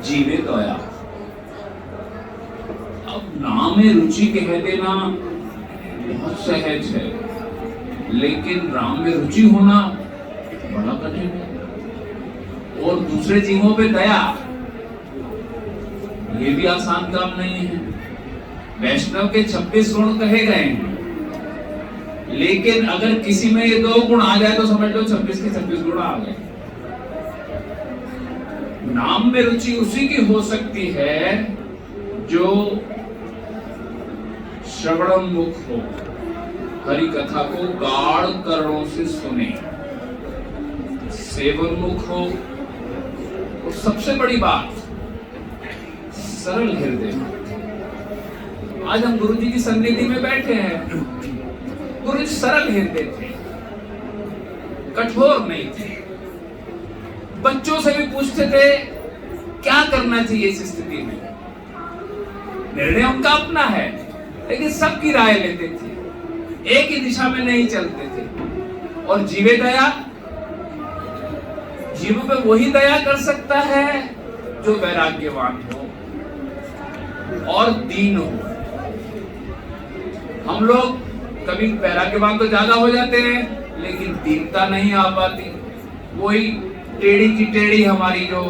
जीवे दया। अब नाम में रुचि कह देना बहुत सहज है, लेकिन राम में रुचि होना बड़ा कठिन है। और दूसरे जीवों पे दया, ये भी आसान काम नहीं है। वैष्णव के 26 गुण कहे गए हैं, लेकिन अगर किसी में ये 2 गुण आ जाए तो समझ लो 26 के 26 गुण आ गए। नाम में रुचि उसी की हो सकती है जो श्रवणोन्मुख हो, हरि कथा को गाढ़ कर्णों से सुने, सेवनमुख हो, और सबसे बड़ी बात सरल हृदय। आज हम गुरु जी की सन्निधि में बैठे हैं, गुरु जी सरल हृदय थे, कठोर नहीं थे। बच्चों से भी पूछते थे क्या करना चाहिए इस स्थिति में, निर्णय उनका अपना है, लेकिन सबकी राय लेते थे, एक ही दिशा में नहीं चलते थे। और जीवे दया, जीव पे वही दया कर सकता है जो वैराग्यवान हो और दीन हो। हम लोग कभी वैराग्यवान तो ज्यादा हो जाते हैं, लेकिन दीनता नहीं आ पाती। वही टेढ़ी की टेढ़ी हमारी जो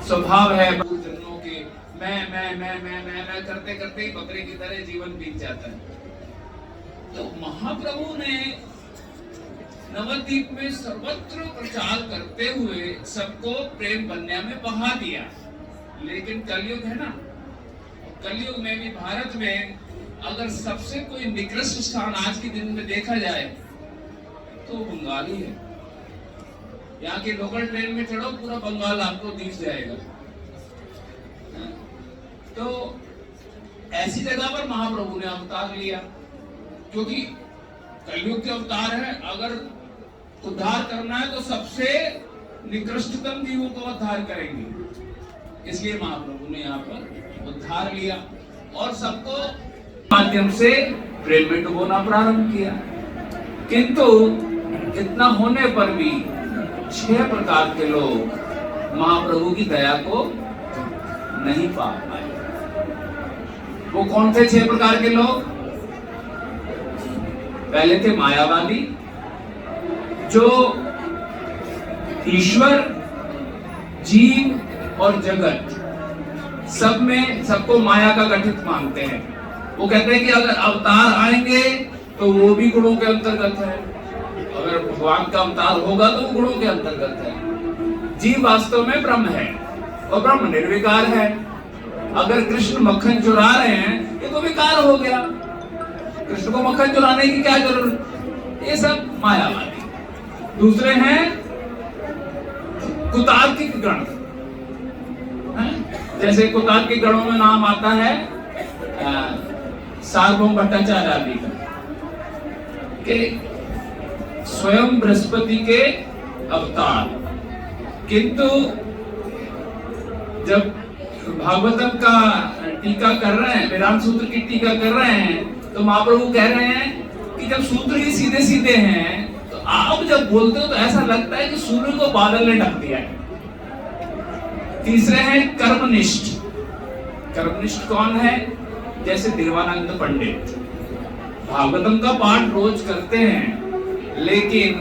स्वभाव है, जनों के मैं करते करते ही बकरे की तरह जीवन बीत जाता है। तो महाप्रभु ने नवद्वीप में सर्वत्र प्रचार करते हुए सबको प्रेम बन्या में बहा दिया। लेकिन कलयुग है ना, कलयुग में भी भारत में अगर सबसे कोई निकृष्ट स्थान आज के दिन में देखा जाए तो बंगाली है। यहाँ की लोकल ट्रेन में चढ़ो, पूरा बंगाल आपको दिख जाएगा। तो ऐसी जगह पर महाप्रभु ने अवतार लिया, क्योंकि कलयुग के अवतार है। अगर उद्धार करना है तो सबसे निकृष्टतम जीवों को उद्धार करेंगे। इसलिए महाप्रभु ने यहाँ पर उद्धार लिया और सबको माध्यम से प्रेम में डुबोना प्रारंभ किया। किंतु इतना होने पर भी 6 प्रकार के लोग महाप्रभु की दया को नहीं पा पाए। वो कौन थे 6 प्रकार के लोग? पहले थे मायावादी, जो ईश्वर, जीव और जगत सब में सबको माया का गठित मानते हैं। वो कहते हैं कि अगर अवतार आएंगे तो वो भी गुणों के अंतर्गत है, अगर भगवान का अवतार होगा तो वो गुणों के अंतर्गत है। जीव वास्तव में ब्रह्म है और ब्रह्म निर्विकार है। अगर कृष्ण मक्खन चुरा रहे हैं ये तो विकार हो गया, कृष्ण को मक्खन चुराने की क्या जरूरत? ये सब मायावादी। दूसरे हैं कुतार्किक गण, जैसे कुतार्किक गणों में नाम आता है सार्वभौम भट्टाचार्य आदि का, कि स्वयं बृहस्पति के अवतार। किंतु जब भागवतम का टीका कर रहे हैं, वेदांत सूत्र की टीका कर रहे हैं, तो महाप्रभु कह रहे हैं कि जब सूत्र ही सीधे सीधे हैं तो आप जब बोलते हो तो ऐसा लगता है कि सूर्य को बादल ने ढक दिया है। तीसरे हैं कर्मनिष्ठ। कर्मनिष्ठ कौन है? जैसे देवानंद पंडित भागवतम का पाठ रोज करते हैं, लेकिन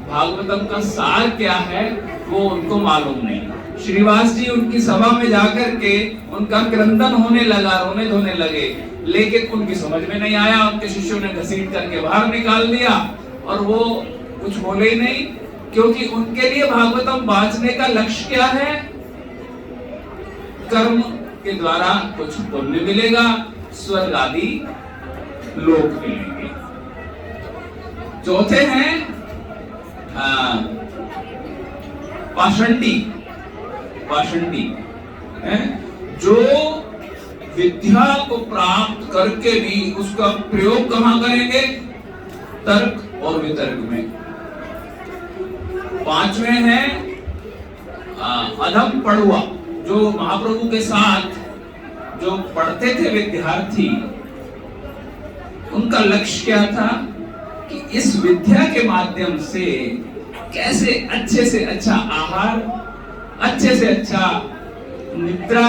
भागवतम का सार क्या है वो उनको मालूम नहीं। श्रीवास जी उनकी सभा में जाकर के उनका क्रंदन होने लगा, रोने धोने लगे, लेकिन उनकी समझ में नहीं आया। उनके शिष्यों ने घसीट करके बाहर निकाल दिया और वो कुछ बोले ही नहीं, क्योंकि उनके लिए भागवतम वाचने का लक्ष्य क्या है? कर्म के द्वारा कुछ पुण्य मिलेगा, स्वर्ग आदि लोक मिलेंगे। चौथे हैं पाषंडी। पाषंडी जो विद्या को प्राप्त करके भी उसका प्रयोग कहां करेंगे? तर्क और वितर्क में। पांचवें हैं अधम पढ़ुआ, जो महाप्रभु के साथ जो पढ़ते थे विद्यार्थी, उनका लक्ष्य क्या था कि इस विद्या के माध्यम से कैसे अच्छे से अच्छा आहार, अच्छे से अच्छा निद्रा,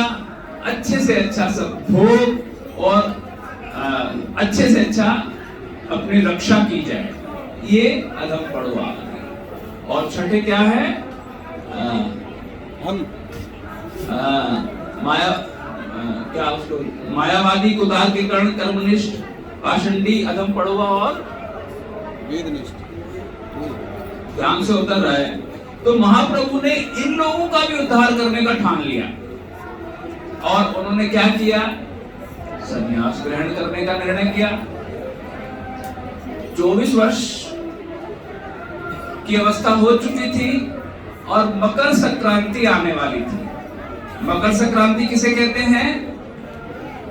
अच्छे से अच्छा सब भोग और अच्छे से अच्छा अपनी रक्षा की जाए, ये अधम पड़ुआ। और छठे क्या है? हम क्या उसको मायावादी, कुदार के कर्ण, कर्मनिष्ठ, पाषंडी, अधम पड़ुआ और वेदनिष्ठ। ध्यान से उतर रहा है। तो महाप्रभु ने इन लोगों का भी उद्धार करने का ठान लिया और उन्होंने क्या किया? संन्यास ग्रहण करने का निर्णय किया। 24 वर्ष की अवस्था हो चुकी थी और मकर संक्रांति आने वाली थी। मकर संक्रांति किसे कहते हैं?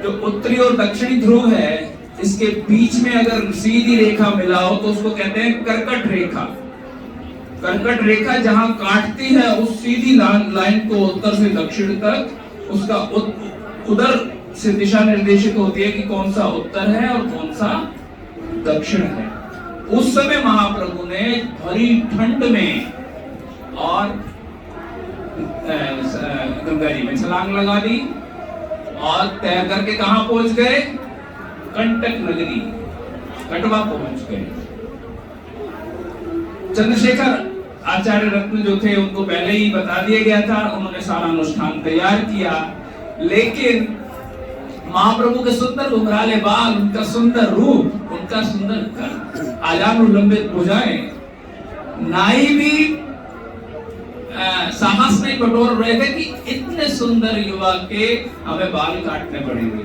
जो उत्तरी और दक्षिणी ध्रुव है, इसके बीच में अगर सीधी रेखा मिला हो तो उसको कहते हैं कर्कट रेखा। कर्कट रेखा जहां काटती है उस सीधी लाइन को उत्तर से दक्षिण तक, उसका उधर से दिशा निर्देशित होती है कि कौन सा उत्तर है और कौन सा दक्षिण है। उस समय महाप्रभु ने भरी ठंड में और गंगा जी में छलांग लगा दी और तैर करके कहां पहुंच गए? कंटक नगरी, कटवा पहुंच गए। चंद्रशेखर आचार्य रत्न जो थे उनको पहले ही बता दिया गया था, उन्होंने सारा अनुष्ठान तैयार किया। लेकिन महाप्रभु के सुंदर घुंघराले बाल, उनका सुंदर रूप, उनका सुंदर कर, आजानुलंबित भुजाएं, नाई भी साहस नहीं बटोर रहे थे कि इतने सुंदर युवा के हमें बाल काटने पड़ेंगे।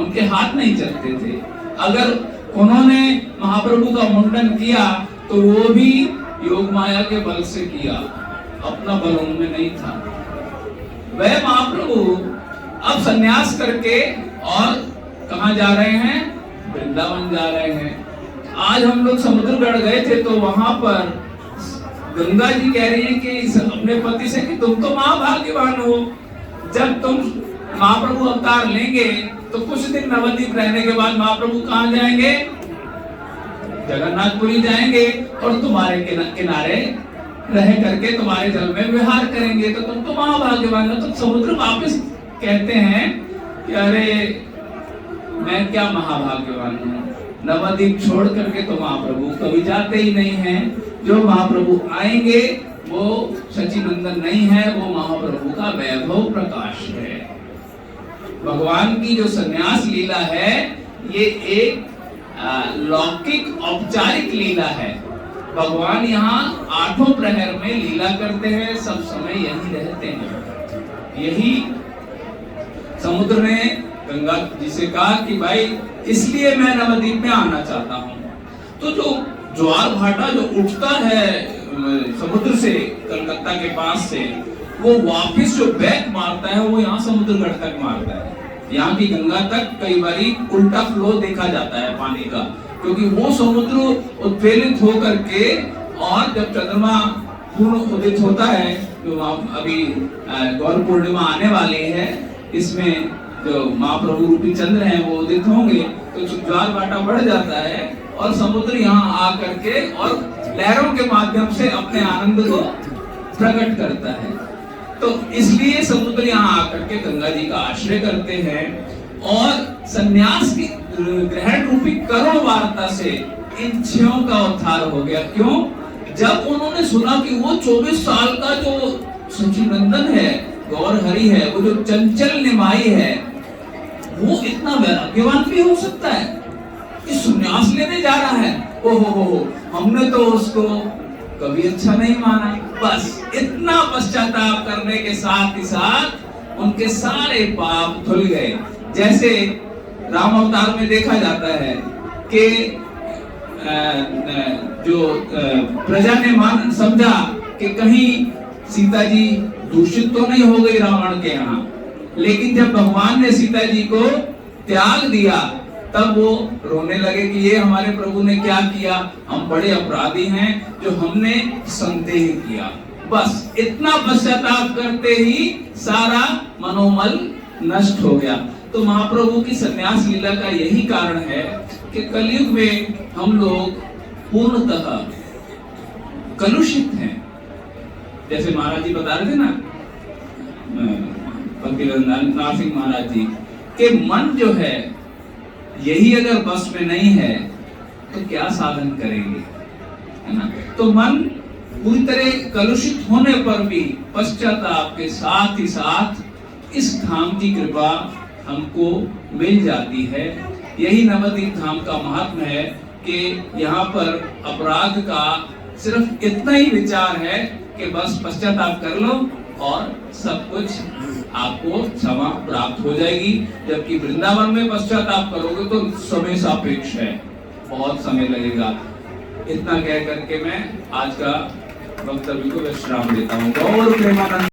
उनके हाथ नहीं चलते थे। अगर उन्होंने महाप्रभु का मुंडन किया तो वो भी योग माया के बल से किया, अपना बल उनमें नहीं था। वह महाप्रभु अब संन्यास करके और कहां जा रहे हैं? वृंदावन जा रहे हैं। आज हम लोग समुद्रगढ़ गए थे तो वहां पर गंगा जी कह रही है कि अपने पति से कि तुम तो महाभाग्यवान हो, जब तुम महाप्रभु अवतार लेंगे तो कुछ दिन नवद्वीप रहने के बाद महाप्रभु कहां जाएंगे? जगन्नाथपुरी जाएंगे और तुम्हारे किनारे रह करके तुम्हारे जल में विहार करेंगे, तो तुम तो महाभाग्यवान हो। तो समुद्र वापस कहते हैं कि अरे मैं क्या महाभाग्यवान हूँ, नवद्वीप छोड़ करके तो महाप्रभु कभी जाते ही नहीं हैं। जो महाप्रभु आएंगे वो सच्चिनंदन नहीं है, वो महाप्रभु का वैभव प्रकाश है। भगवान की जो संन्यास लीला है ये एक लौकिक औपचारिक लीला है। भगवान यहाँ 8 प्रहर में लीला करते हैं, सब समय यही रहते हैं। यही समुद्र ने गंगा जी से कहा कि भाई इसलिए मैं नवद्वीप में आना चाहता हूँ। तो जो ज्वार भाटा जो उठता है समुद्र से, कलकत्ता के पास से, वो वापस जो बैक मारता है वो यहाँ समुद्रगढ़ तक मारता है। यहाँ की गंगा तक कई बारी उल्टा फ्लो देखा जाता है पानी का, क्योंकि वो समुद्र उत्प्रेरित होकर के और जब चंद्रमा पूर्ण उदित होता है, जो अभी गौर पूर्णिमा आने वाली है, इसमें जो महाप्रभु रूपी चंद्र हैं वो उदित होंगे, तो ज्वार भाटा बढ़ जाता है और समुद्र यहाँ आकर के और लहरों के माध्यम से अपने आनंद को प्रकट करता है। तो इसलिए समुद्र यहाँ आकर के गंगा जी का आश्रय करते हैं और सन्यास की ग्रहण रूपी करुण वार्ता से इन 6 का उद्धार हो गया। क्यों? जब उन्होंने सुना कि वो 24 साल का जो सच्चिनंदन है, गौर हरि है, वो जो चंचल निमाई है, वो इतना वैराग्यवान भी हो सकता है कि संन्यास लेने जा रहा है। ओहो, हमने तो उसको कभी अच्छा नहीं माना। बस इतना पश्चाताप करने के साथ ही साथ उनके सारे पाप धुल गए। जैसे राम अवतार में देखा जाता है कि जो प्रजा ने मान समझा कि कहीं सीता जी दूषित तो नहीं हो गई रावण के यहाँ, लेकिन जब भगवान ने सीता जी को त्याग दिया तब वो रोने लगे कि ये हमारे प्रभु ने क्या किया, हम बड़े अपराधी हैं जो हमने संदेह किया। बस इतना पश्चाताप करते ही सारा मनोमल नष्ट हो गया। तो महाप्रभु की संन्यास लीला का यही कारण है कि कलयुग में हम लोग पूर्णतः कलुषित हैं। जैसे महाराज जी बता रहे थे ना, भक्ति नारसिंह महाराज जी के मन जो है यही अगर बस में नहीं है तो क्या साधन करेंगे, है ना। तो मन पूरी तरह कलुषित होने पर भी पश्चाताप के साथ ही साथ इस धाम की कृपा हमको मिल जाती है। यही नवद्वीप धाम का महात्म्य है कि यहाँ पर अपराध का सिर्फ इतना ही विचार है कि बस पश्चाताप कर लो और सब कुछ आपको क्षमा प्राप्त हो जाएगी। जबकि वृंदावन में पश्चाताप करोगे तो समय सापेक्ष है, बहुत समय लगेगा। इतना कह करके मैं आज का वक्तव्य को विश्राम देता हूँ। गौर प्रेमानंद।